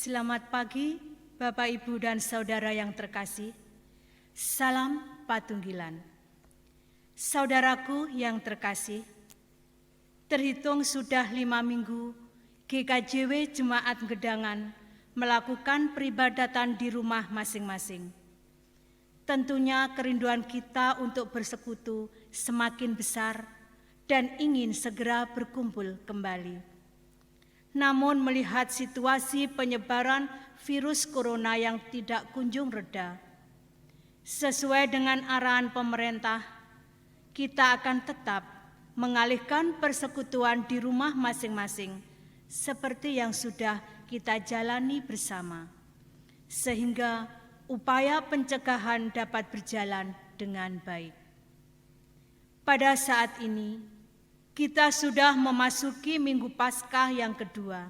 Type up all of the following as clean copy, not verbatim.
Selamat pagi, Bapak, Ibu, dan Saudara yang terkasih. Salam Patunggilan. Saudaraku yang terkasih, terhitung sudah 5 minggu, GKJW Jemaat Gedangan melakukan peribadatan di rumah masing-masing. Tentunya kerinduan kita untuk bersekutu semakin besar dan ingin segera berkumpul kembali. Namun melihat situasi penyebaran virus corona yang tidak kunjung reda, sesuai dengan arahan pemerintah, kita akan tetap mengalihkan persekutuan di rumah masing-masing seperti yang sudah kita jalani bersama, sehingga upaya pencegahan dapat berjalan dengan baik. Pada saat ini, kita sudah memasuki Minggu Paskah yang kedua.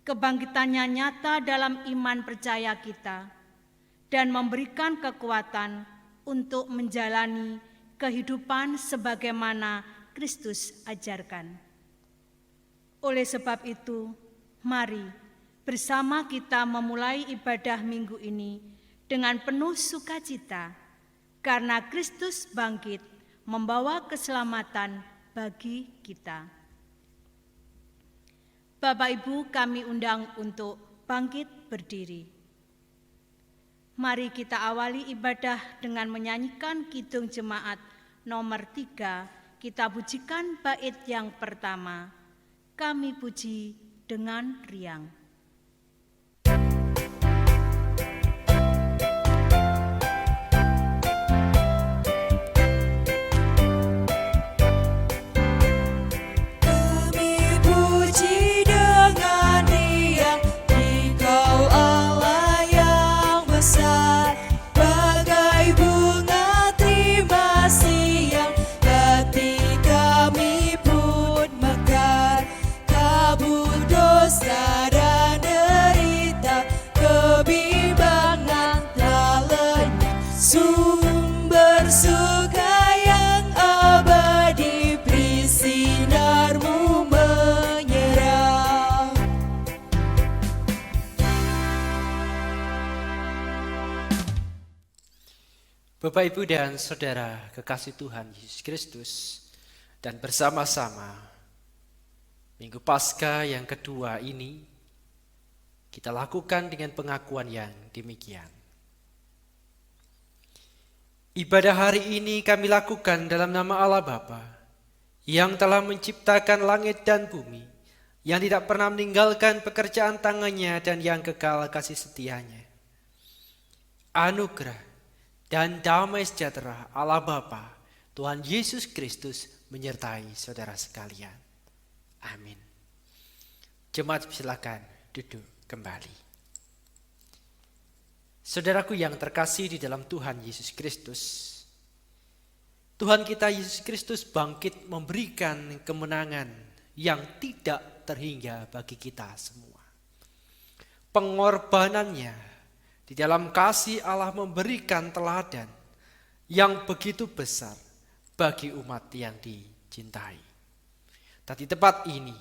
Kebangkitannya nyata dalam iman percaya kita dan memberikan kekuatan untuk menjalani kehidupan sebagaimana Kristus ajarkan. Oleh sebab itu, mari bersama kita memulai ibadah minggu ini dengan penuh sukacita, karena Kristus bangkit membawa keselamatan bagi kita. Bapak Ibu, kami undang untuk bangkit berdiri. Mari kita awali ibadah dengan menyanyikan Kidung Jemaat nomor 3. Kita pujikan bait yang pertama. Kami puji dengan riang. Bapak, Ibu, dan Saudara kekasih Tuhan Yesus Kristus, dan bersama-sama Minggu Paskah yang kedua ini kita lakukan dengan pengakuan yang demikian. Ibadah hari ini kami lakukan dalam nama Allah Bapa yang telah menciptakan langit dan bumi, yang tidak pernah meninggalkan pekerjaan tangannya dan yang kekal kasih setianya. Anugerah dan damai sejahtera Allah Bapa, Tuhan Yesus Kristus menyertai saudara sekalian. Amin. Jemaat, silakan duduk kembali. Saudaraku yang terkasih di dalam Tuhan Yesus Kristus, Tuhan kita Yesus Kristus bangkit memberikan kemenangan yang tidak terhingga bagi kita semua. Pengorbanannya di dalam kasih Allah memberikan teladan yang begitu besar bagi umat yang dicintai. Dan di tempat ini,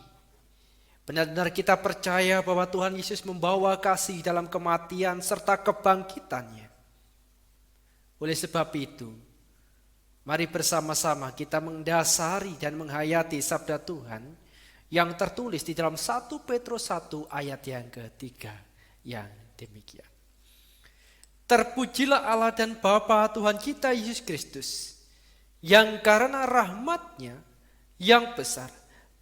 benar-benar kita percaya bahwa Tuhan Yesus membawa kasih dalam kematian serta kebangkitannya. Oleh sebab itu, mari bersama-sama kita mendasari dan menghayati sabda Tuhan yang tertulis di dalam 1 Petrus 1 ayat yang ketiga yang demikian. Terpujilah Allah dan Bapa Tuhan kita Yesus Kristus, yang karena rahmat-Nya yang besar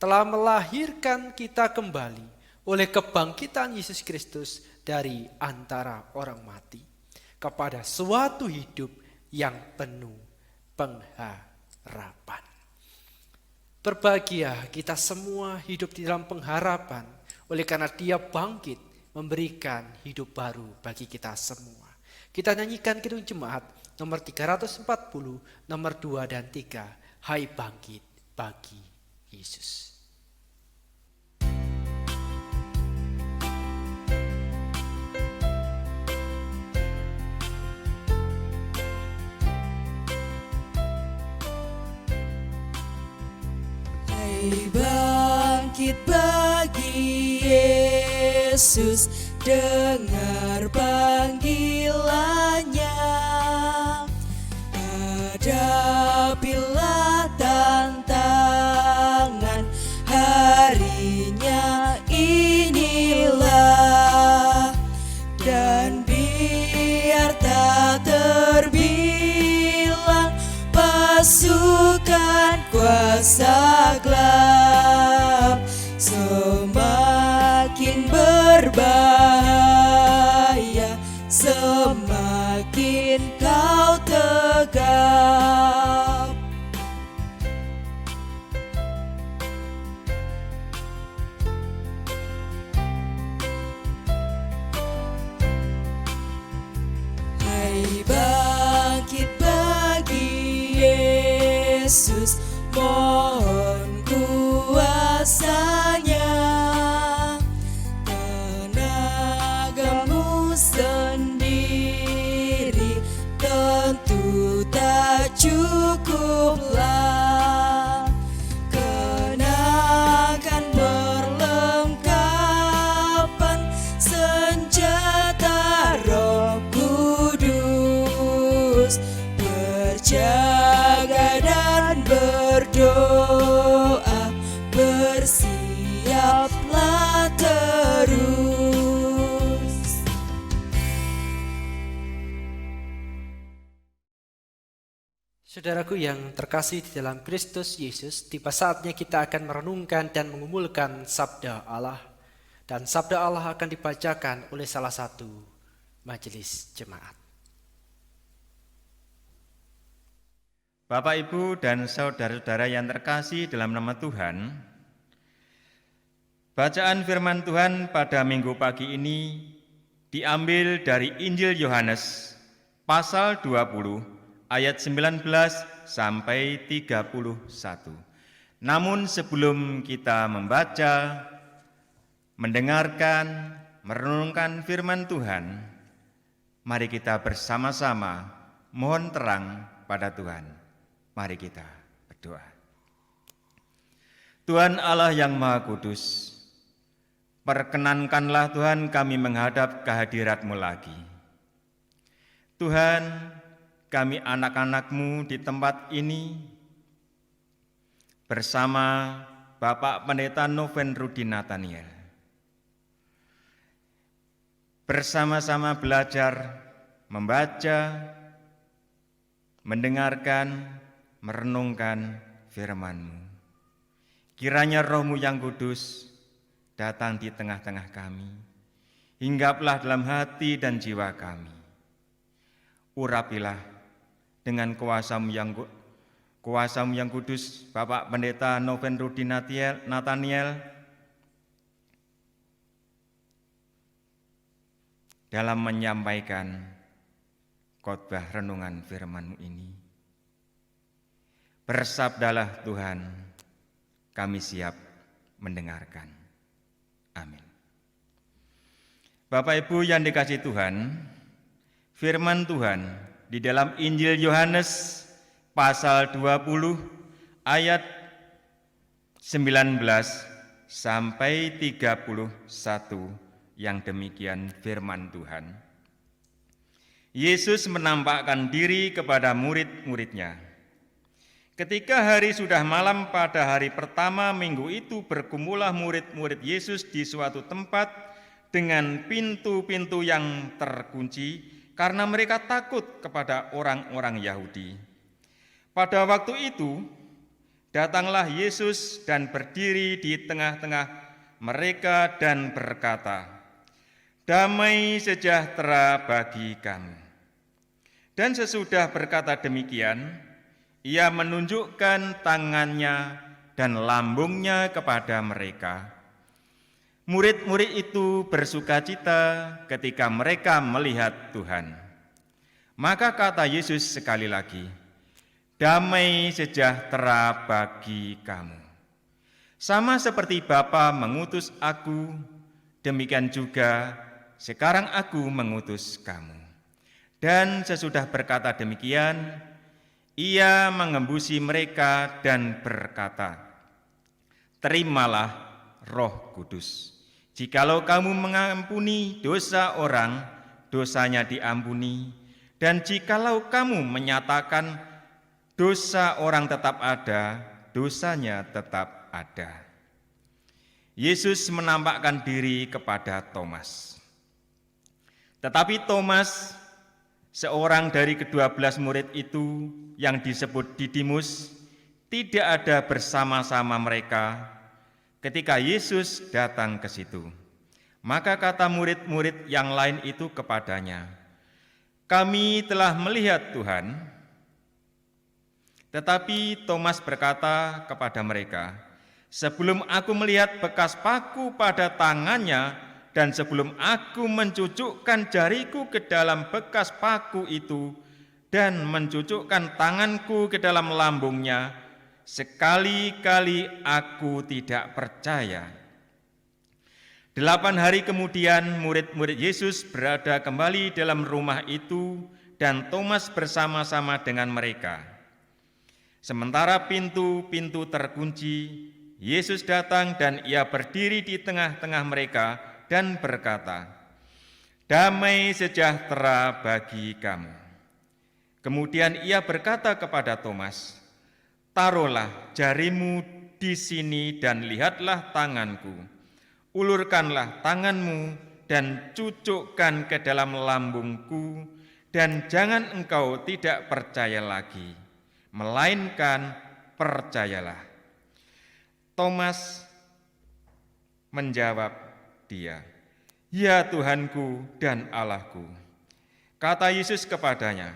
telah melahirkan kita kembali oleh kebangkitan Yesus Kristus dari antara orang mati kepada suatu hidup yang penuh pengharapan. Berbahagia kita semua hidup di dalam pengharapan, oleh karena Dia bangkit memberikan hidup baru bagi kita semua. Kita nyanyikan Kidung Jemaat nomor 340, nomor 2 dan 3. Hai bangkit bagi Yesus. Hai bangkit bagi Yesus, dengar panggilannya. Hadapilah tantangan, harinya inilah, dan biar tak terbilang pasukan kuasa gelap semakin berbahaya, semakin kau tegap. Hai bangkit bagi Yesus, mohon kuasanya. Tenagamu sendiri tentu tak cukuplah. Kenakan perlengkapan senjata Roh Kudus, berjaga dan berdoa, bersiaplah terus. Saudaraku yang terkasih di dalam Kristus Yesus, tiba saatnya kita akan merenungkan dan mengumulkan sabda Allah. Dan sabda Allah akan dibacakan oleh salah satu majelis jemaat. Bapak, Ibu, dan saudara-saudara yang terkasih dalam nama Tuhan, bacaan firman Tuhan pada minggu pagi ini diambil dari Injil Yohanes pasal 20 ayat 19 sampai 31. Namun sebelum kita membaca, mendengarkan, merenungkan firman Tuhan, mari kita bersama-sama mohon terang pada Tuhan. Mari kita berdoa. Tuhan Allah yang Maha Kudus, perkenankanlah Tuhan kami menghadap kehadirat-Mu lagi. Tuhan, kami anak-anak-Mu di tempat ini bersama Bapak Pendeta Noven Rudi Nathaniel. Bersama-sama belajar, membaca, mendengarkan, merenungkan firman-Mu. Kiranya Roh-Mu yang kudus datang di tengah-tengah kami, hinggaplah dalam hati dan jiwa kami. Urapilah dengan kuasa-Mu yang kudus, Bapak Pendeta Noven Rudi Nathaniel, dalam menyampaikan khotbah renungan firman-Mu ini. Bersabdalah Tuhan, kami siap mendengarkan. Amin. Bapak Ibu yang dikasihi Tuhan, firman Tuhan di dalam Injil Yohanes pasal 20 ayat 19 sampai 31 yang demikian firman Tuhan. Yesus menampakkan diri kepada murid-muridnya. Ketika hari sudah malam pada hari pertama minggu itu, berkumpullah murid-murid Yesus di suatu tempat dengan pintu-pintu yang terkunci karena mereka takut kepada orang-orang Yahudi. Pada waktu itu, datanglah Yesus dan berdiri di tengah-tengah mereka dan berkata, "Damai sejahtera bagi kamu." Dan sesudah berkata demikian, Ia menunjukkan tangannya dan lambungnya kepada mereka. Murid-murid itu bersukacita ketika mereka melihat Tuhan. Maka kata Yesus sekali lagi, "Damai sejahtera bagi kamu. Sama seperti Bapa mengutus aku, demikian juga sekarang aku mengutus kamu." Dan sesudah berkata demikian, Ia mengembusi mereka dan berkata, "Terimalah Roh Kudus. Jikalau kamu mengampuni dosa orang, dosanya diampuni, dan jikalau kamu menyatakan dosa orang tetap ada, dosanya tetap ada. Yesus menampakkan diri kepada Thomas. Tetapi Thomas, seorang dari ke-12 murid itu yang disebut Didimus, tidak ada bersama-sama mereka ketika Yesus datang ke situ. Maka kata murid-murid yang lain itu kepadanya, "Kami telah melihat Tuhan." Tetapi Thomas berkata kepada mereka, "Sebelum aku melihat bekas paku pada tangannya, dan sebelum aku mencucukkan jariku ke dalam bekas paku itu, dan mencucukkan tanganku ke dalam lambungnya, sekali-kali aku tidak percaya." 8 hari kemudian murid-murid Yesus berada kembali dalam rumah itu dan Thomas bersama-sama dengan mereka. Sementara pintu-pintu terkunci, Yesus datang dan ia berdiri di tengah-tengah mereka dan berkata, "Damai sejahtera bagi kamu." Kemudian ia berkata kepada Thomas, "Taruhlah jarimu di sini dan lihatlah tanganku. Ulurkanlah tanganmu dan cucukkan ke dalam lambungku, dan jangan engkau tidak percaya lagi, melainkan percayalah." Thomas menjawab dia, "Ya Tuhanku dan Allahku." Kata Yesus kepadanya,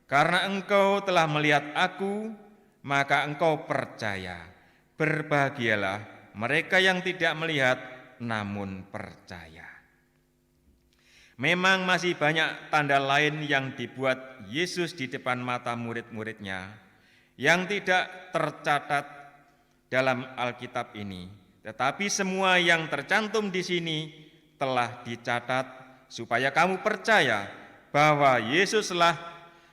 "Karena engkau telah melihat aku, maka engkau percaya. Berbahagialah mereka yang tidak melihat namun percaya." Memang masih banyak tanda lain yang dibuat Yesus di depan mata murid-muridnya yang tidak tercatat dalam Alkitab ini, tetapi semua yang tercantum di sini telah dicatat supaya kamu percaya bahwa Yesuslah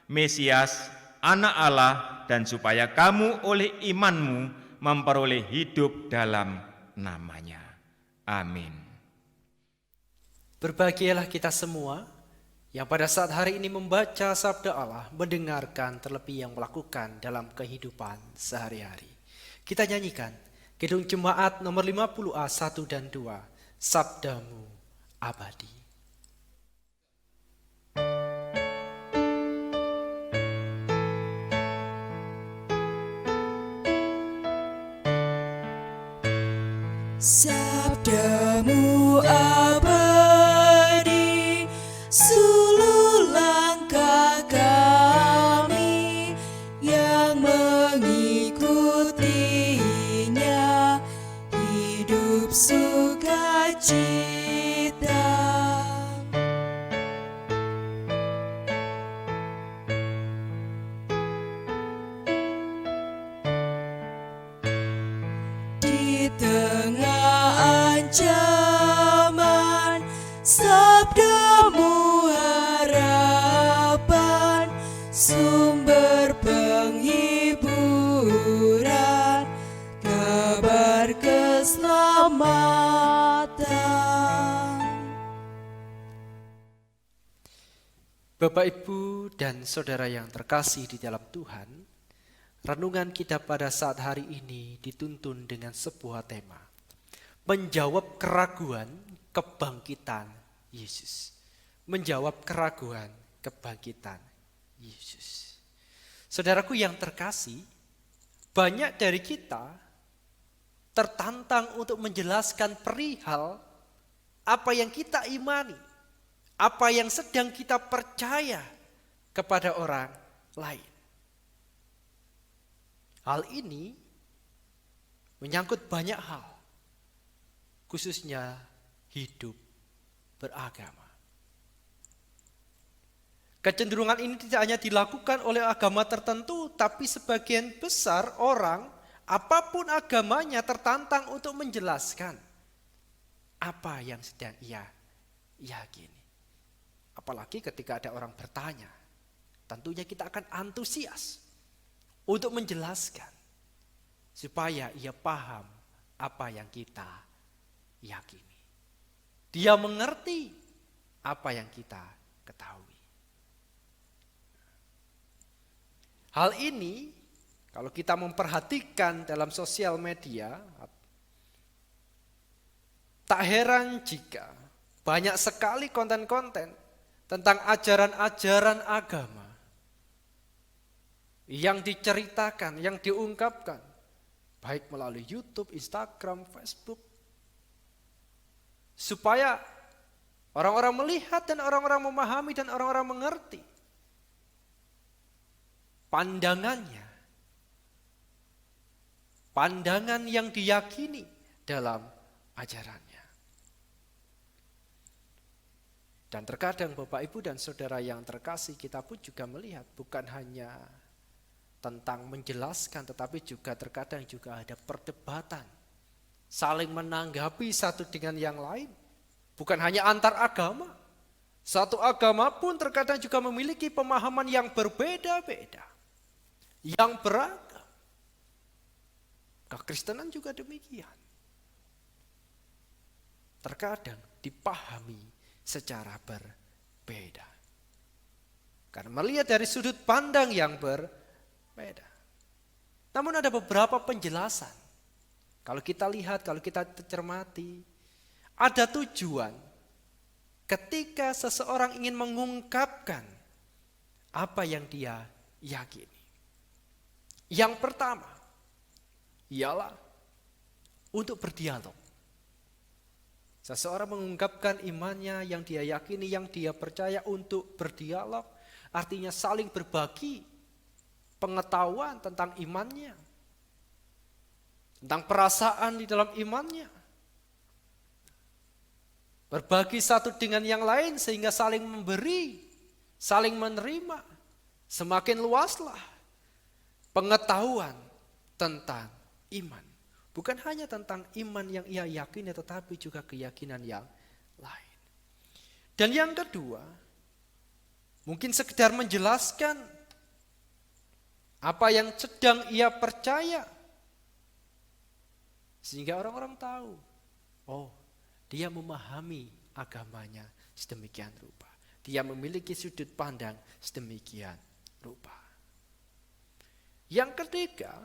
Mesias, Anak Allah, dan supaya kamu oleh imanmu memperoleh hidup dalam namanya. Amin. Berbahagialah kita semua yang pada saat hari ini membaca sabda Allah, mendengarkan terlebih yang melakukan dalam kehidupan sehari-hari. Kita nyanyikan Kidung Jemaat nomor 50A 1 dan 2, Sabdamu Abadi. Sabdamu abadi, suluh langkah kami yang mengikutinya, hidup sukacita. Di tengah ancaman, sabdamu harapan, sumber penghiburan, kabar keselamatan. Bapak, Ibu, dan Saudara yang terkasih di dalam Tuhan, renungan kita pada saat hari ini dituntun dengan sebuah tema, menjawab keraguan kebangkitan Yesus. Menjawab keraguan kebangkitan Yesus. Saudaraku yang terkasih, banyak dari kita tertantang untuk menjelaskan perihal apa yang kita imani, apa yang sedang kita percaya kepada orang lain. Hal ini menyangkut banyak hal, khususnya hidup beragama. Kecenderungan ini tidak hanya dilakukan oleh agama tertentu, tapi sebagian besar orang, apapun agamanya, tertantang untuk menjelaskan apa yang sedang ia yakini. Apalagi ketika ada orang bertanya, tentunya kita akan antusias untuk menjelaskan supaya ia paham apa yang kita yakini. Dia mengerti apa yang kita ketahui. Hal ini kalau kita memperhatikan dalam sosial media, tak heran jika banyak sekali konten-konten tentang ajaran-ajaran agama yang diceritakan, yang diungkapkan, baik melalui YouTube, Instagram, Facebook, supaya orang-orang melihat dan orang-orang memahami dan orang-orang mengerti pandangan yang diyakini dalam ajarannya. Dan terkadang Bapak Ibu dan Saudara yang terkasih, kita pun juga melihat bukan hanya tentang menjelaskan, tetapi juga terkadang juga ada perdebatan, saling menanggapi satu dengan yang lain. Bukan hanya antar agama, satu agama pun terkadang juga memiliki pemahaman yang berbeda-beda, yang beragam. Kekristenan juga demikian. Terkadang dipahami secara berbeda. Karena melihat dari sudut pandang yang berbeda. Namun ada beberapa penjelasan. Kalau kita lihat, kalau kita cermati, ada tujuan ketika seseorang ingin mengungkapkan apa yang dia yakini. Yang pertama ialah untuk berdialog. Seseorang mengungkapkan imannya yang dia yakini, yang dia percaya untuk berdialog, artinya saling berbagi pengetahuan tentang imannya, tentang perasaan di dalam imannya. Berbagi satu dengan yang lain sehingga saling memberi, saling menerima. Semakin luaslah pengetahuan tentang iman. Bukan hanya tentang iman yang ia yakini, tetapi juga keyakinan yang lain. Dan yang kedua, mungkin sekedar menjelaskan apa yang sedang ia percaya. Sehingga orang-orang tahu, oh, dia memahami agamanya sedemikian rupa. Dia memiliki sudut pandang sedemikian rupa. Yang ketiga,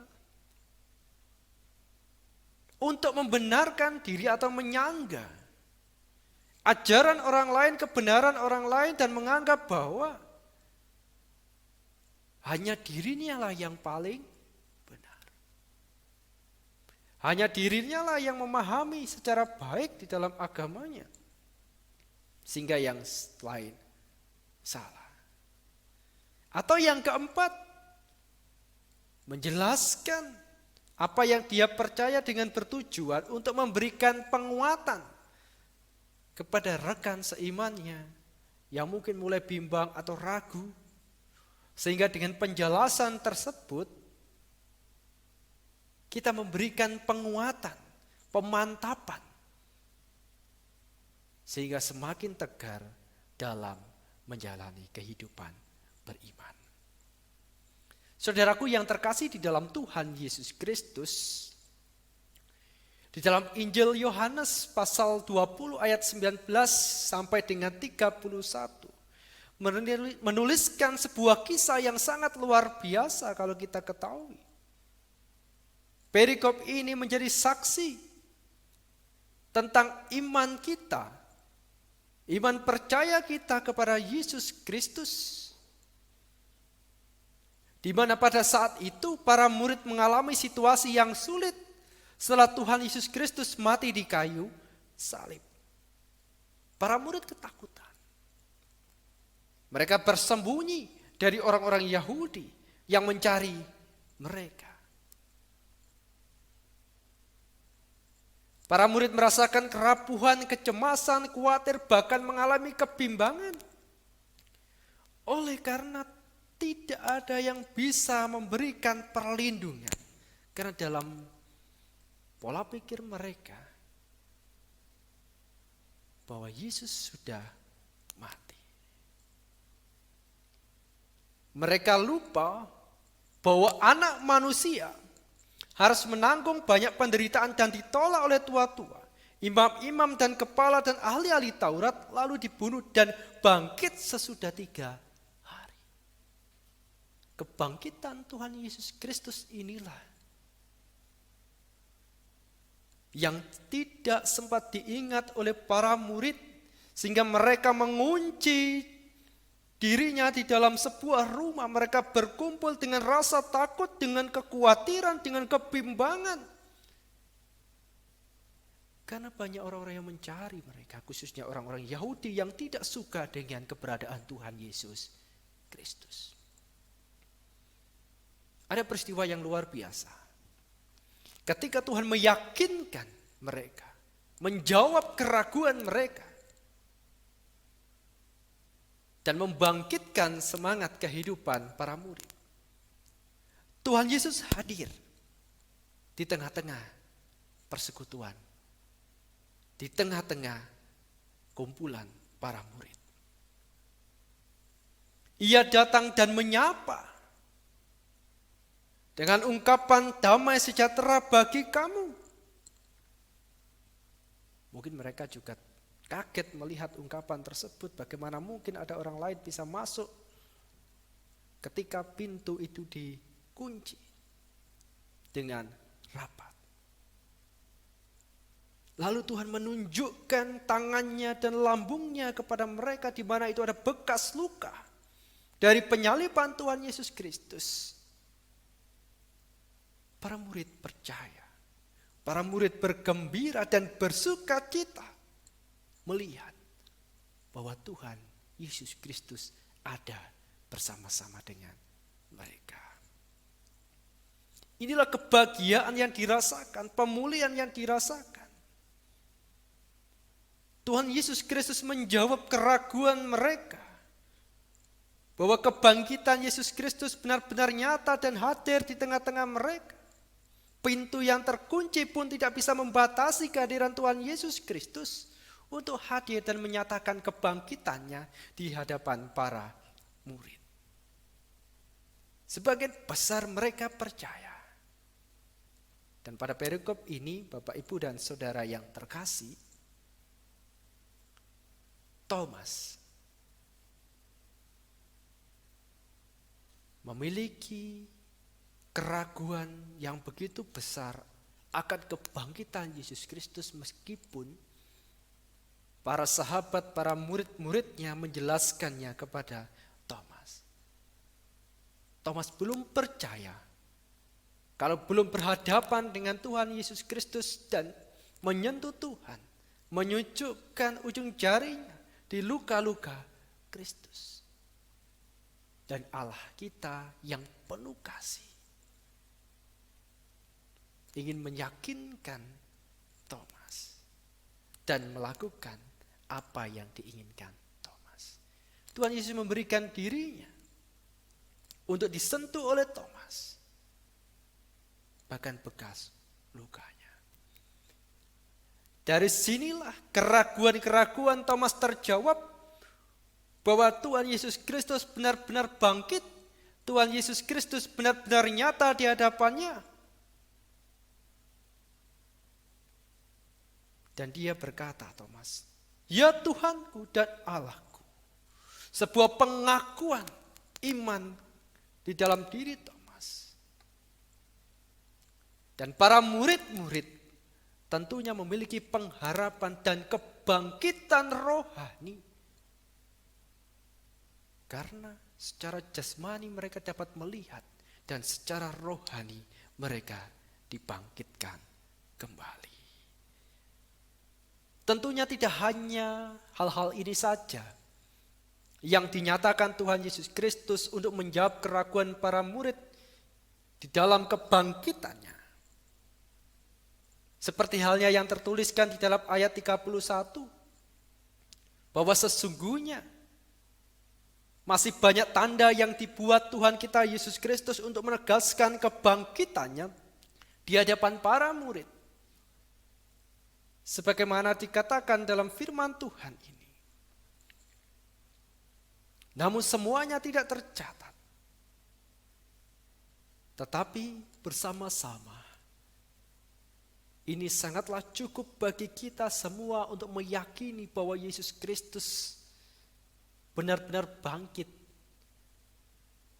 untuk membenarkan diri atau menyangga ajaran orang lain, kebenaran orang lain, dan menganggap bahwa hanya dirinya lah yang paling benar. Hanya dirinya lah yang memahami secara baik di dalam agamanya, sehingga yang lain salah. Atau yang keempat, menjelaskan apa yang dia percaya dengan bertujuan untuk memberikan penguatan kepada rekan seimannya yang mungkin mulai bimbang atau ragu. Sehingga dengan penjelasan tersebut kita memberikan penguatan, pemantapan, sehingga semakin tegar dalam menjalani kehidupan beriman. Saudaraku yang terkasih di dalam Tuhan Yesus Kristus, di dalam Injil Yohanes pasal 20 ayat 19 sampai dengan 31, menuliskan sebuah kisah yang sangat luar biasa kalau kita ketahui. Perikop ini menjadi saksi tentang iman kita, iman percaya kita kepada Yesus Kristus. Di mana pada saat itu para murid mengalami situasi yang sulit setelah Tuhan Yesus Kristus mati di kayu salib. Para murid ketakutan. Mereka bersembunyi dari orang-orang Yahudi yang mencari mereka. Para murid merasakan kerapuhan, kecemasan, khawatir, bahkan mengalami kebimbangan. Oleh karena tidak ada yang bisa memberikan perlindungan. Karena dalam pola pikir mereka bahwa Yesus sudah mati. Mereka lupa bahwa anak manusia harus menanggung banyak penderitaan dan ditolak oleh tua-tua. imam-imam dan kepala dan ahli-ahli Taurat lalu dibunuh dan bangkit sesudah 3 hari. Kebangkitan Tuhan Yesus Kristus inilah yang tidak sempat diingat oleh para murid, sehingga mereka mengunci dirinya di dalam sebuah rumah. Mereka berkumpul dengan rasa takut, dengan kekhawatiran, dengan kebimbangan. Karena banyak orang-orang yang mencari mereka, khususnya orang-orang Yahudi yang tidak suka dengan keberadaan Tuhan Yesus Kristus. Ada peristiwa yang luar biasa. Ketika Tuhan meyakinkan mereka, menjawab keraguan mereka, dan membangkitkan semangat kehidupan para murid. Tuhan Yesus hadir di tengah-tengah persekutuan, di tengah-tengah kumpulan para murid. Ia datang dan menyapa dengan ungkapan damai sejahtera bagi kamu. Mungkin mereka juga kaget melihat ungkapan tersebut. Bagaimana mungkin ada orang lain bisa masuk ketika pintu itu dikunci dengan rapat. Lalu Tuhan menunjukkan tangannya dan lambungnya kepada mereka, di mana itu ada bekas luka dari penyaliban Tuhan Yesus Kristus. Para murid percaya, para murid bergembira dan bersuka cita melihat bahwa Tuhan Yesus Kristus ada bersama-sama dengan mereka. Inilah kebahagiaan yang dirasakan, pemulihan yang dirasakan. Tuhan Yesus Kristus menjawab keraguan mereka bahwa kebangkitan Yesus Kristus benar-benar nyata dan hadir di tengah-tengah mereka. Pintu yang terkunci pun tidak bisa membatasi kehadiran Tuhan Yesus Kristus untuk hadir dan menyatakan kebangkitannya di hadapan para murid. Sebagian besar mereka percaya. Dan pada perikop ini, Bapak, Ibu, dan Saudara yang terkasih, Thomas memiliki keraguan yang begitu besar akan kebangkitan Yesus Kristus, meskipun para sahabat, para murid-muridnya menjelaskannya kepada Thomas. Thomas belum percaya kalau belum berhadapan dengan Tuhan Yesus Kristus dan menyentuh Tuhan, menyucukkan ujung jarinya di luka-luka Kristus. Dan Allah kita yang penuh kasih ingin meyakinkan Thomas dan melakukan apa yang diinginkan Thomas. Tuhan Yesus memberikan dirinya untuk disentuh oleh Thomas, bahkan bekas lukanya. Dari sinilah keraguan-keraguan Thomas terjawab bahwa Tuhan Yesus Kristus benar-benar bangkit, Tuhan Yesus Kristus benar-benar nyata di hadapannya. Dan dia berkata, Thomas, ya Tuhanku dan Allahku. Sebuah pengakuan iman di dalam diri Thomas. Dan para murid-murid tentunya memiliki pengharapan dan kebangkitan rohani. Karena secara jasmani mereka dapat melihat dan secara rohani mereka dibangkitkan kembali. Tentunya tidak hanya hal-hal ini saja yang dinyatakan Tuhan Yesus Kristus untuk menjawab keraguan para murid di dalam kebangkitannya. Seperti halnya yang tertuliskan di dalam ayat 31, bahwa sesungguhnya masih banyak tanda yang dibuat Tuhan kita Yesus Kristus untuk menegaskan kebangkitannya di hadapan para murid. Sebagaimana dikatakan dalam firman Tuhan ini. Namun semuanya tidak tercatat. Tetapi bersama-sama Ini sangatlah cukup bagi kita semua untuk meyakini bahwa Yesus Kristus benar-benar bangkit,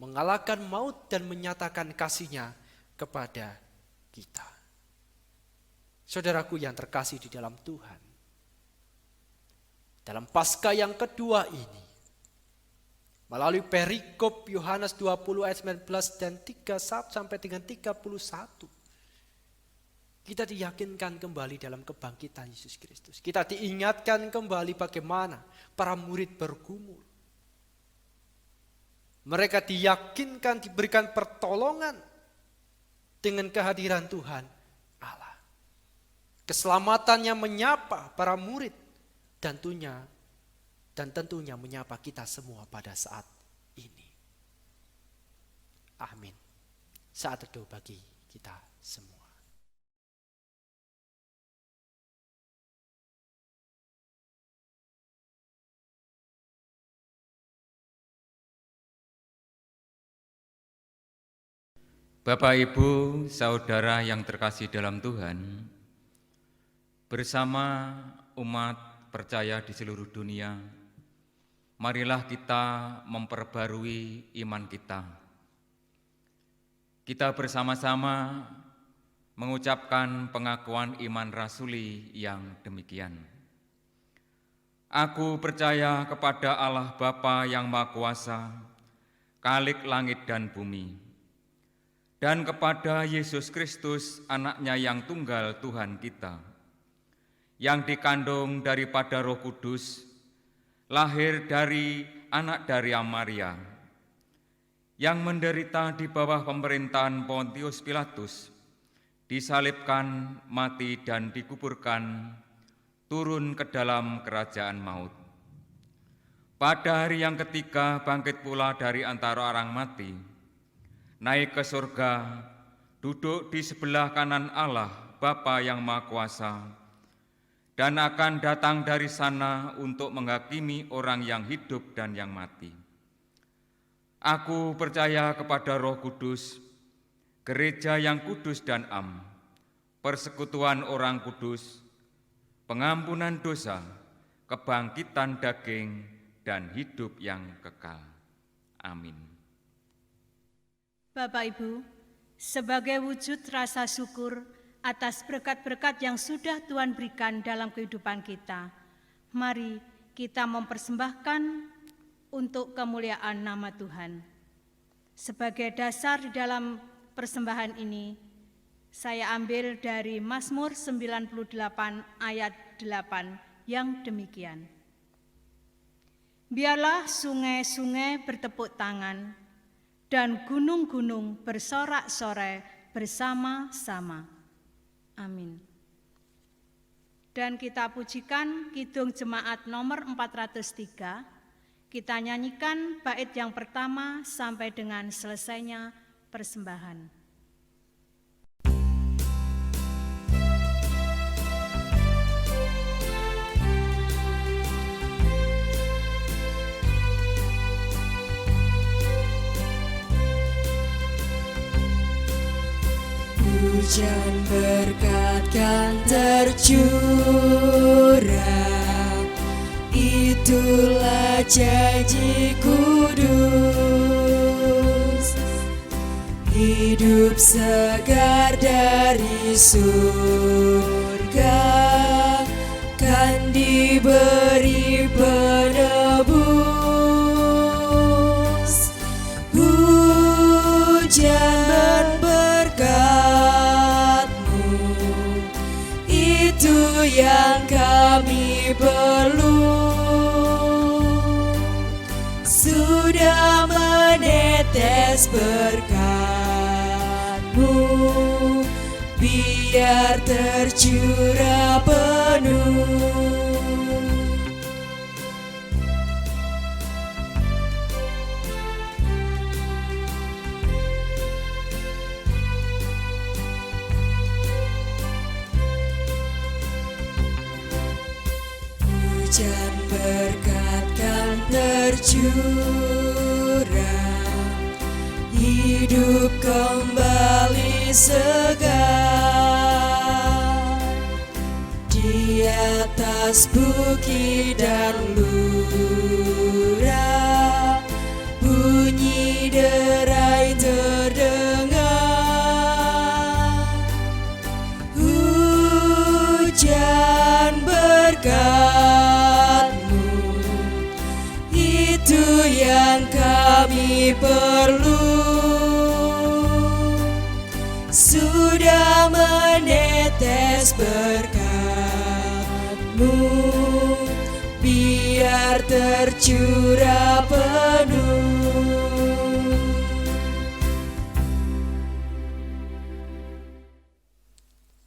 mengalahkan maut dan menyatakan kasih-Nya kepada kita. Saudaraku yang terkasih di dalam Tuhan, dalam Paskah yang kedua ini, melalui perikop Yohanes 20 ayat 19 dan 31 sampai dengan 31, kita diyakinkan kembali dalam kebangkitan Yesus Kristus. Kita diingatkan kembali bagaimana para murid bergumul. Mereka diyakinkan diberikan pertolongan dengan kehadiran Tuhan Allah. Keselamatannya menyapa para murid dan tentunya menyapa kita semua pada saat ini. Amin. Saat teduh bagi kita semua. Bapak, Ibu, Saudara yang terkasih dalam Tuhan, bersama umat percaya di seluruh dunia, marilah kita memperbarui iman kita. Kita bersama-sama mengucapkan pengakuan iman rasuli yang demikian. Aku percaya kepada Allah Bapa yang Maha Kuasa, Khalik langit dan bumi, dan kepada Yesus Kristus, Anak-Nya yang tunggal Tuhan kita, yang dikandung daripada Roh Kudus, lahir dari anak dari Maria, yang menderita di bawah pemerintahan Pontius Pilatus, disalibkan, mati dan dikuburkan, turun ke dalam kerajaan maut. Pada hari yang ketiga bangkit pula dari antara orang mati, naik ke surga, duduk di sebelah kanan Allah Bapa yang Maha Kuasa, dan akan datang dari sana untuk menghakimi orang yang hidup dan yang mati. Aku percaya kepada Roh Kudus, gereja yang kudus dan am, persekutuan orang kudus, pengampunan dosa, kebangkitan daging, dan hidup yang kekal. Amin. Bapak Ibu, sebagai wujud rasa syukur atas berkat-berkat yang sudah Tuhan berikan dalam kehidupan kita, mari kita mempersembahkan untuk kemuliaan nama Tuhan. Sebagai dasar di dalam persembahan ini, saya ambil dari Mazmur 98 ayat 8 yang demikian. Biarlah sungai-sungai bertepuk tangan, dan gunung-gunung bersorak-sorai bersama-sama. Amin. Dan kita pujikan Kidung Jemaat nomor 403. Kita nyanyikan bait yang pertama sampai dengan selesainya persembahan. Hujan berkat kan tercurah, itulah janji kudus. Hidup segar dari surga kan diberi penebus. Hujan berkat-Mu, itu yang kami perlu. Sudah menetes berkat-Mu, biar tercurah penuh. Hujan berkat kan tercurah, hidup kembali segar. atas bukit dan lurah, bunyi derai terdengar. Hujan berkat-Mu, itu yang kami perlu. Sudah menetes berkat-Mu, biar tercurah penuh.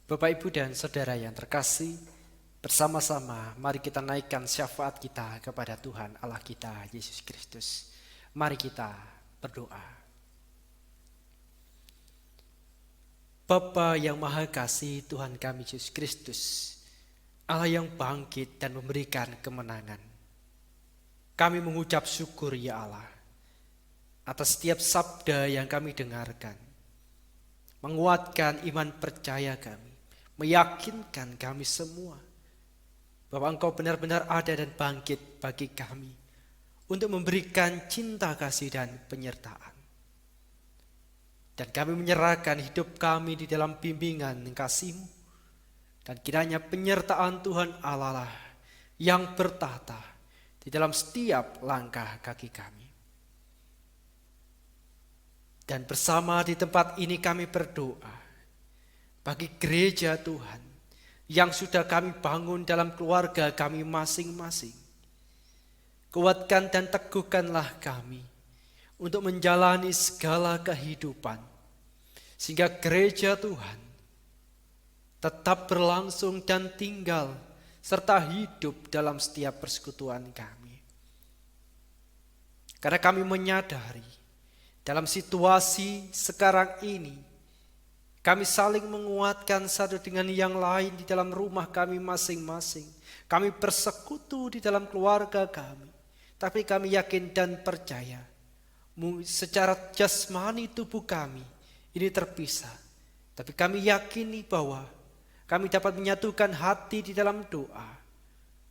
Bapak, Ibu, dan Saudara yang terkasih, bersama-sama mari kita naikkan syafaat kita kepada Tuhan Allah kita, Yesus Kristus. Mari kita berdoa. Bapa yang Maha Kasih, Tuhan kami Yesus Kristus, Allah yang bangkit dan memberikan kemenangan. Kami mengucap syukur ya Allah atas setiap sabda yang kami dengarkan, menguatkan iman percaya kami, meyakinkan kami semua bahwa Engkau benar-benar ada dan bangkit bagi kami untuk memberikan cinta kasih dan penyertaan. Dan kami menyerahkan hidup kami di dalam bimbingan kasih-Mu. Dan kiranya penyertaan Tuhan Allah lah yang bertata di dalam setiap langkah kaki kami. Dan bersama di tempat ini kami berdoa bagi gereja Tuhan yang sudah kami bangun dalam keluarga kami masing-masing. Kuatkan dan teguhkanlah kami untuk menjalani segala kehidupan, sehingga gereja Tuhan tetap berlangsung dan tinggal serta hidup dalam setiap persekutuan kami. Karena kami menyadari dalam situasi sekarang ini, kami saling menguatkan satu dengan yang lain di dalam rumah kami masing-masing. Kami bersekutu di dalam keluarga kami, tapi kami yakin dan percaya secara jasmani tubuh kami ini terpisah, tapi kami yakini bahwa kami dapat menyatukan hati di dalam doa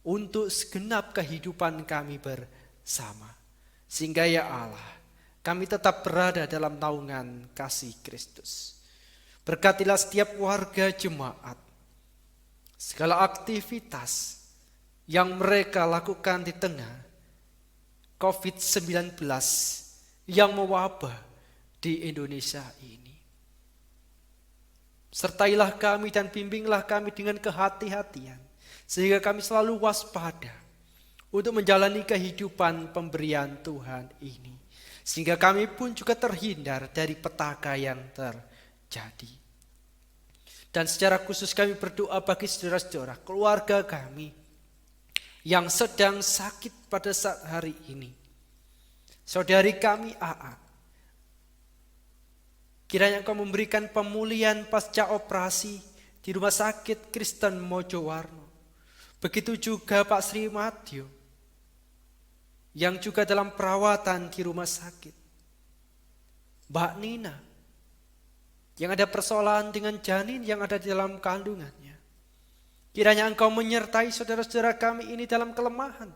untuk segenap kehidupan kami bersama, sehingga ya Allah kami tetap berada dalam naungan kasih Kristus. Berkatilah setiap warga jemaat, segala aktivitas yang mereka lakukan di tengah COVID-19 yang mewabah di Indonesia ini. Sertailah kami dan bimbinglah kami dengan kehati-hatian, sehingga kami selalu waspada untuk menjalani kehidupan pemberian Tuhan ini, sehingga kami pun juga terhindar dari petaka yang terjadi. Dan secara khusus kami berdoa bagi saudara-saudara, keluarga kami yang sedang sakit pada saat hari ini. Saudari kami AA, kiranya Engkau memberikan pemulihan pasca operasi di Rumah Sakit Kristen Mojowarno. Begitu juga Pak Sri Matio yang juga dalam perawatan di rumah sakit. Mbak Nina yang ada persoalan dengan janin yang ada di dalam kandungannya. Kiranya Engkau menyertai saudara-saudara kami ini dalam kelemahan,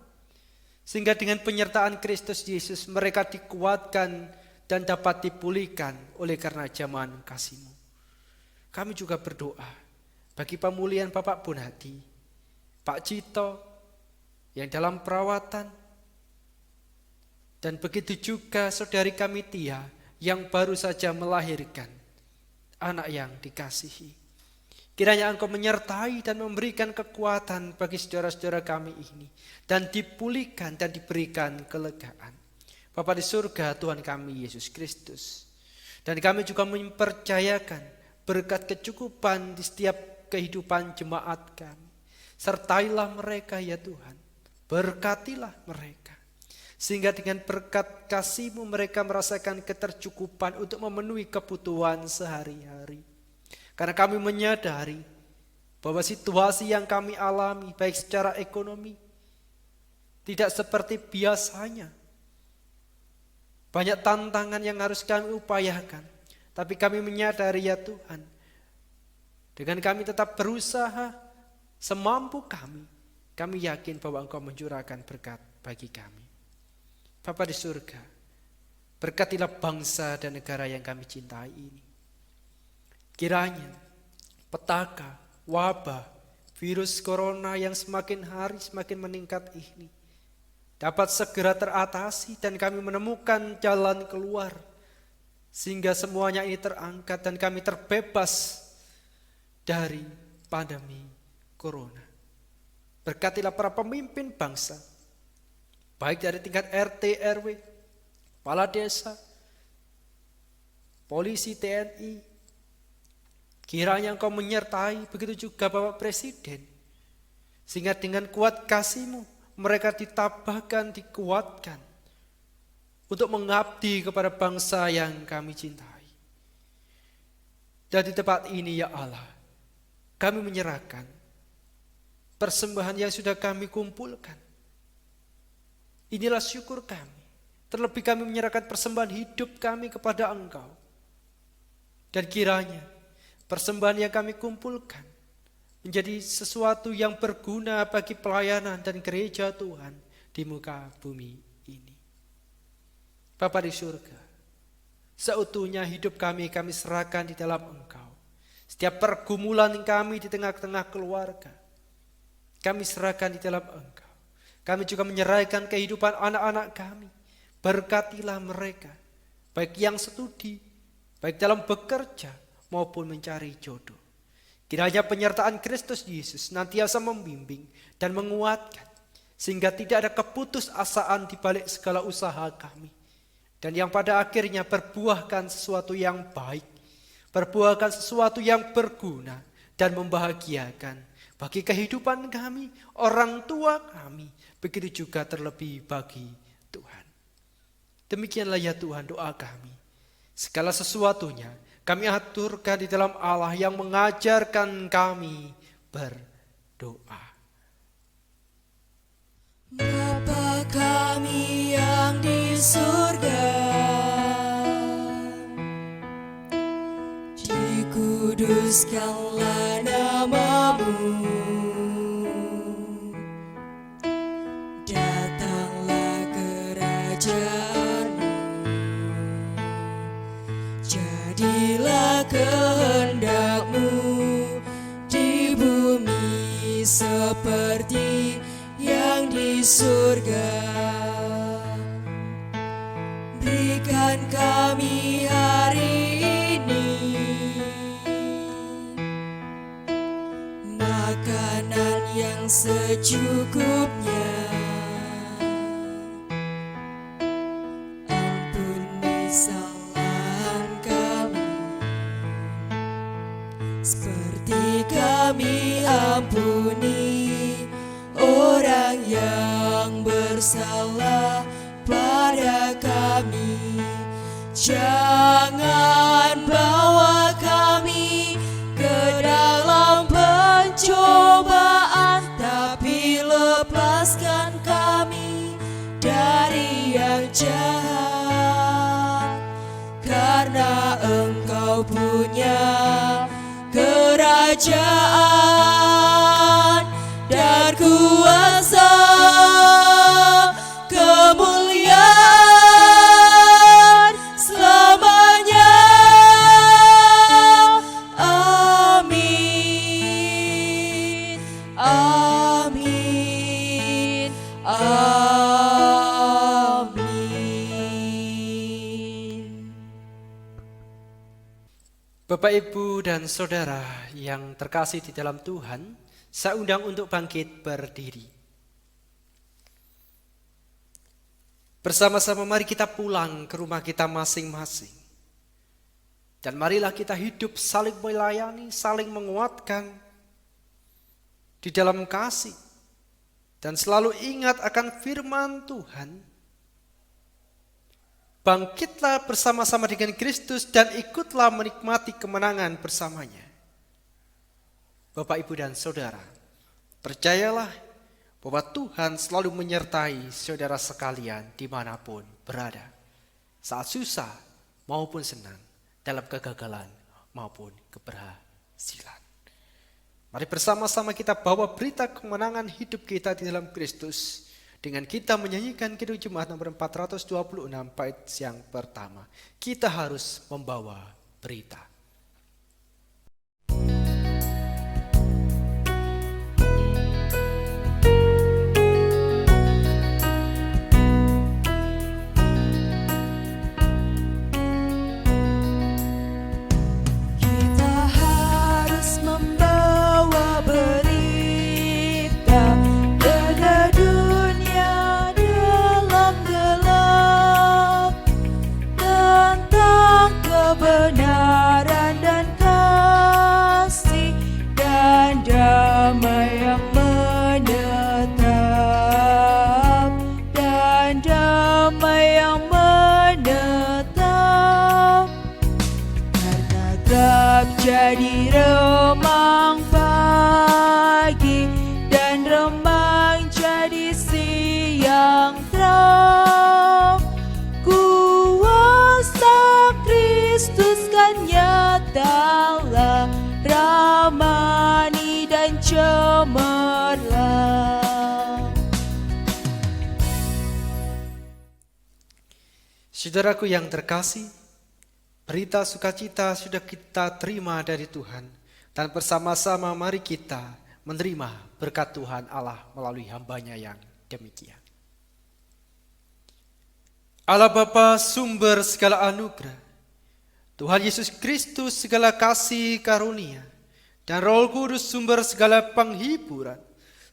sehingga dengan penyertaan Kristus Yesus mereka dikuatkan dan dapat dipulihkan oleh karena zaman kasih-Mu. Kami juga berdoa bagi pemulihan Bapak Bonadi, Pak Cito yang dalam perawatan, dan begitu juga saudari kami Tia yang baru saja melahirkan anak yang dikasihi. Kiranya Engkau menyertai dan memberikan kekuatan bagi saudara-saudara kami ini, dan dipulihkan dan diberikan kelegaan. Bapa di surga, Tuhan kami Yesus Kristus. Dan kami juga mempercayakan berkat kecukupan di setiap kehidupan jemaat kami. Sertailah mereka ya Tuhan, berkatilah mereka. Sehingga dengan berkat kasih-Mu mereka merasakan ketercukupan untuk memenuhi kebutuhan sehari-hari. Karena kami menyadari bahwa situasi yang kami alami baik secara ekonomi tidak seperti biasanya. Banyak tantangan yang harus kami upayakan. Tapi kami menyadari ya Tuhan, dengan kami tetap berusaha semampu kami kami yakin bahwa Engkau mencurahkan berkat bagi kami. Bapa di surga, berkatilah bangsa dan negara yang kami cintai ini. Kiranya petaka, wabah, virus corona yang semakin hari semakin meningkat ini dapat segera teratasi dan kami menemukan jalan keluar sehingga semuanya ini terangkat dan kami terbebas dari pandemi corona. Berkatilah para pemimpin bangsa, baik dari tingkat RT, RW, kepala desa, polisi, TNI. Kiranya Engkau menyertai, begitu juga Bapak Presiden. Sehingga dengan kuat kasih-Mu, mereka ditabahkan, dikuatkan untuk mengabdi kepada bangsa yang kami cintai. Dan di tempat ini ya Allah, kami menyerahkan persembahan yang sudah kami kumpulkan. Inilah syukur kami. Terlebih kami menyerahkan persembahan hidup kami kepada Engkau. Dan kiranya persembahan yang kami kumpulkan menjadi sesuatu yang berguna bagi pelayanan dan gereja Tuhan di muka bumi ini. Bapa di surga, seutuhnya hidup kami serahkan di dalam Engkau. Setiap pergumulan kami di tengah-tengah keluarga, kami serahkan di dalam Engkau. Kami juga menyerahkan kehidupan anak-anak kami. Berkatilah mereka, baik yang studi, baik dalam bekerja maupun mencari jodoh. Kiranya penyertaan Kristus Yesus nantiasa membimbing dan menguatkan, sehingga tidak ada keputusasaan di balik segala usaha kami. Dan yang pada akhirnya berbuahkan sesuatu yang baik, berbuahkan sesuatu yang berguna dan membahagiakan bagi kehidupan kami, orang tua kami, begitu juga terlebih bagi Tuhan. Demikianlah ya Tuhan doa kami. Segala sesuatunya kami aturkan di dalam Allah yang mengajarkan kami berdoa. Bapa kami yang di surga, dikuduskanlah nama-Mu. Datanglah kerajaan-Mu. Jadilah kehendak-Mu di bumi seperti yang di surga. Berikan kami hari ini makanan yang secukupnya. Ampuni kesalahan kami seperti kami ampuni orang yang bersalah pada kami. Jangan bawa kami ke dalam pencobaan, tapi lepaskan kami dari yang jahat. Karena Engkau punya kerajaan dan kuasa, kemuliaan selamanya. Amin, amin, amin. Bapak, Ibu, dan Saudara yang terkasih di dalam Tuhan, saya undang untuk bangkit berdiri. Bersama-sama mari kita pulang ke rumah kita masing-masing. Dan marilah kita hidup saling melayani, saling menguatkan di dalam kasih. Dan selalu ingat akan firman Tuhan. Bangkitlah bersama-sama dengan Kristus dan ikutlah menikmati kemenangan bersamanya. Bapak, Ibu, dan Saudara, percayalah bahwa Tuhan selalu menyertai saudara sekalian dimanapun berada. Saat susah maupun senang, dalam kegagalan maupun keberhasilan. Mari bersama-sama kita bawa berita kemenangan hidup kita di dalam Kristus dengan kita menyanyikan Kidung Jemaat nomor 426 bait yang pertama. Kita harus membawa berita. Kita harus membawa berita pada dunia dalam gelap tentang kebenaran dan kasih dan damai yang menetap dan damai yang menetap. Karena gelap jadi remang pagi dan remang jadi siang terang. Kuasa Kristus kan nyatalah, ramani dan cemerlang. Saudaraku yang terkasih, berita sukacita sudah kita terima dari Tuhan, dan bersama-sama mari kita menerima berkat Tuhan Allah melalui hamba-Nya yang demikian. Allah Bapa sumber segala anugerah, Tuhan Yesus Kristus segala kasih karunia, dan Roh Kudus sumber segala penghiburan,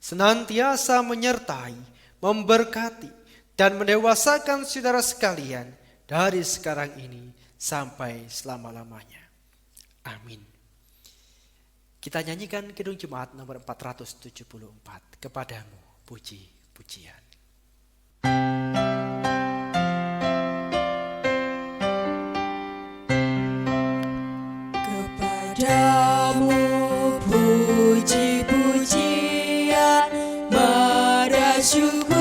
senantiasa menyertai, memberkati, dan mendewasakan saudara sekalian dari sekarang ini sampai selama-lamanya. Amin. Kita nyanyikan Kidung Jemaat nomor 474, Kepadamu puji-pujian. Kepadamu puji-pujian, syukur